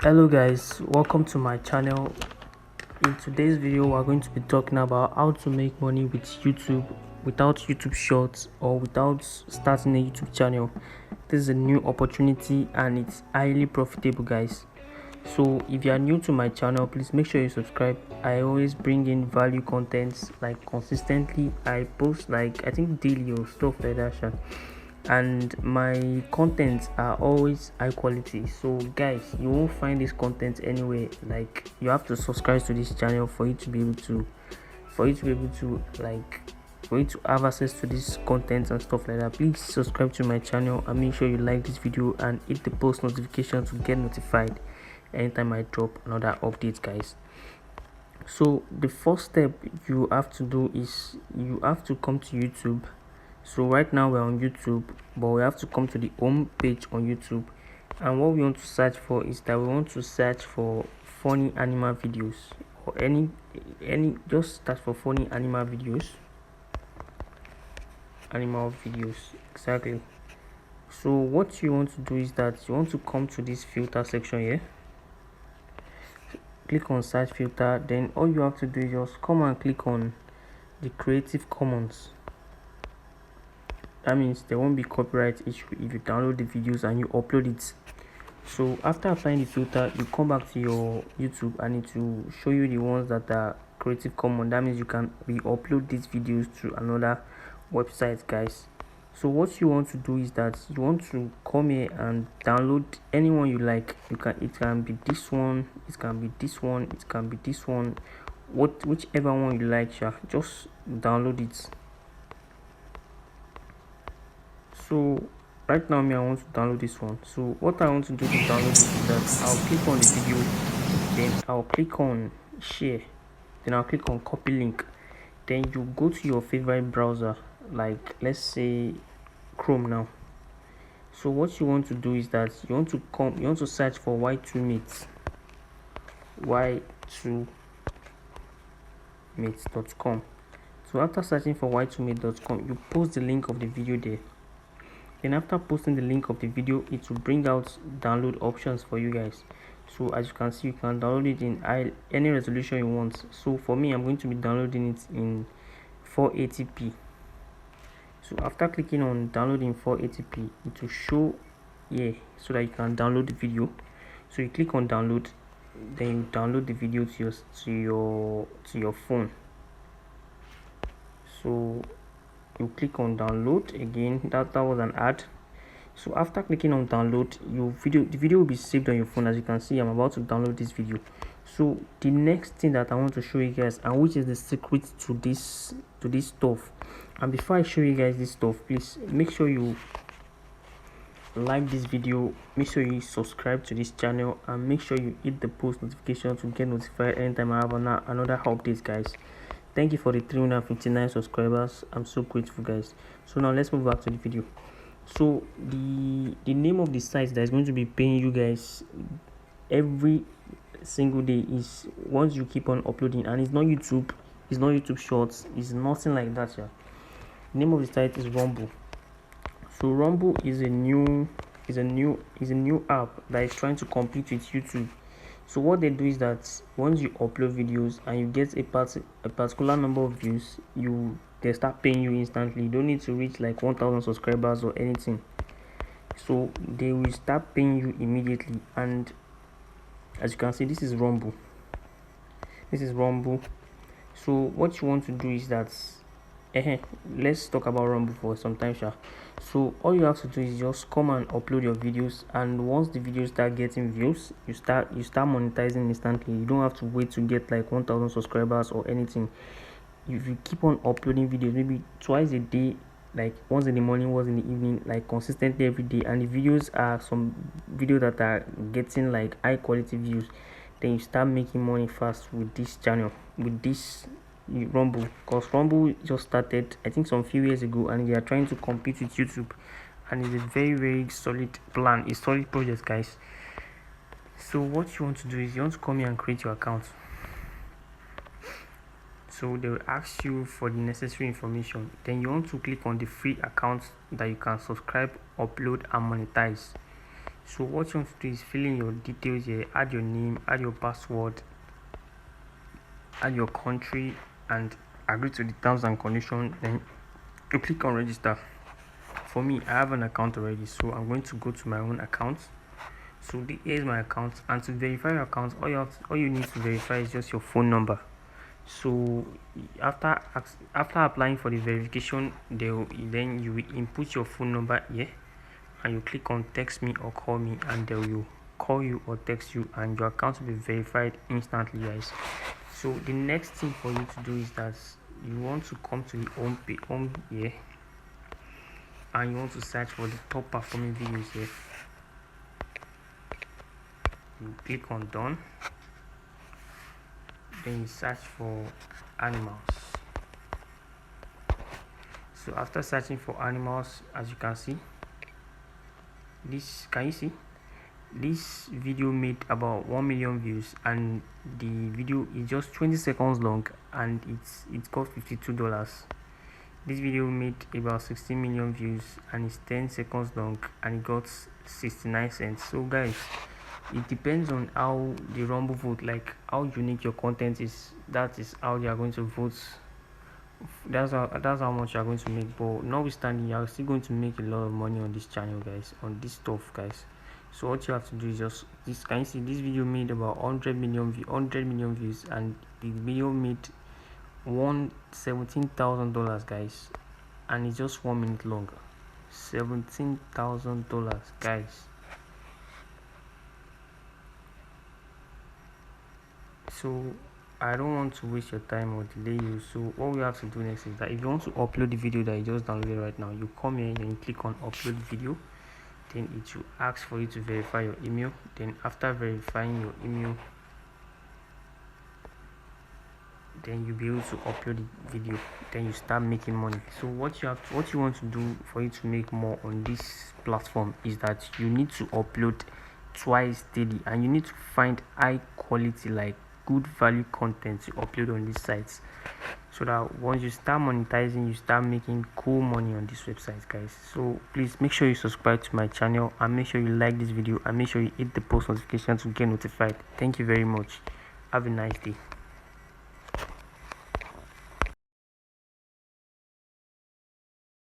Hello guys, welcome to my channel. In today's video we're going to be talking about how to make money with YouTube without YouTube Shorts or without starting a YouTube channel. This is a new opportunity and it's highly profitable, guys. So if you are new to my channel, please make sure you subscribe. I always bring in value contents like consistently. I post like I think daily or stuff like that, and my contents are always high quality. So guys, you won't find this content anywhere. Like, you have to subscribe to this channel for you to be able to for you to have access to this content and stuff like that. Please subscribe to my channel and make sure you like this video and hit the post notification to get notified anytime I drop another update, guys. So the first step you have to do is you have to come to YouTube. So right now we're on YouTube, but we have to come to the home page on YouTube, and what we want to search for is that we want to search for funny animal videos, or any just search for funny animal videos. Exactly. So what you want to do is that you want to come to this filter section here, click on search filter, then all you have to do is just come and click on the Creative Commons. That means there won't be copyright issue if you download the videos and you upload it. So after applying the filter, you come back to your YouTube and it will show you the ones that are Creative Commons. That means you can re-upload these videos to another website, guys. So what you want to do is that you want to come here and download anyone you like. It can be this one, it can be this one, it can be this one, whichever one you like, just download it. So right now I want to download this one. So what I want to do to download this is that I'll click on the video, then I'll click on share, then I'll click on copy link, then you go to your favorite browser, like let's say Chrome now. So what you want to do is that you want to search for y2mates.com. So after searching for y2mate.com, you post the link of the video there. Then after posting the link of the video, it will bring out download options for you guys. So as you can see, you can download it in any resolution you want. So for me, I'm going to be downloading it in 480p. So after clicking on downloading 480p, it will show here so that you can download the video. So you click on download, then you download the video to your phone. So you click on download again. That was an ad. So after clicking on download, the video will be saved on your phone. As you can see, I'm about to download this video. So the next thing that I want to show you guys, and which is the secret to this stuff, and before I show you guys this stuff, please make sure you like this video, make sure you subscribe to this channel, and make sure you hit the post notification to get notified anytime I have another update, guys. Thank you for the 359 subscribers. I'm so grateful, guys. So now let's move back to the video. So the name of the site that is going to be paying you guys every single day is, once you keep on uploading, and it's not YouTube Shorts, it's nothing like that. The name of the site is Rumble. So Rumble is a new app that is trying to compete with YouTube. So what they do is that once you upload videos and you get a particular number of views, they start paying you instantly. You don't need to reach like 1,000 subscribers or anything. So they will start paying you immediately. And as you can see, this is Rumble. So what you want to do is that let's talk about Rumble for some time, So all you have to do is just come and upload your videos, and once the videos start getting views, you start monetizing instantly. You don't have to wait to get like 1,000 subscribers or anything. If you keep on uploading videos, maybe twice a day, like once in the morning, once in the evening, like consistently every day, and the videos are some videos that are getting like high quality views, then you start making money fast with this channel, with this Rumble. Because Rumble just started, I think, some few years ago, and they are trying to compete with YouTube, and it's a very solid plan, a solid project, guys. So what you want to do is you want to come here and create your account. So they will ask you for the necessary information, then you want to click on the free account that you can subscribe, upload, and monetize. So what you want to do is fill in your details here, add your name, add your password, add your country, and agree to the terms and conditions. Then you click on register. For me, I have an account already, so I'm going to go to my own account. So here's my account, and to verify your account, all you need to verify is just your phone number. So after applying for the verification, then you will input your phone number here, and you click on text me or call me, and they will call you or text you, and your account will be verified instantly, guys. So the next thing for you to do is that you want to come to the home here, and you want to search for the top performing videos here. You click on done, then you search for animals. So after searching for animals, as you can see, this video made about 1 million views, and the video is just 20 seconds long, and it cost $52. This video made about 16 million views, and it's 10 seconds long, and it got 69 cents. So guys, it depends on how the Rumble vote, like how unique your content is. That is how they are going to vote. That's how much you are going to make. But notwithstanding, you are still going to make a lot of money on this channel, guys, on this stuff, guys. So what you have to do is just this. Can you see this video made about 100 million views, and the video made $17,000, guys, and it's just 1 minute long. $17,000, guys. So I don't want to waste your time or delay you. So what we have to do next is that if you want to upload the video that you just downloaded right now, you come here and you click on upload video. Then it will ask for you to verify your email. Then after verifying your email, then you'll be able to upload the video. Then you start making money. So what you want to do for you to make more on this platform is that you need to upload twice daily, and you need to find high quality, like good value content to upload on these sites, so that once you start monetizing, you start making cool money on this website, guys. So please make sure you subscribe to my channel, and make sure you like this video, and make sure you hit the post notification to get notified. Thank you very much. Have a nice day.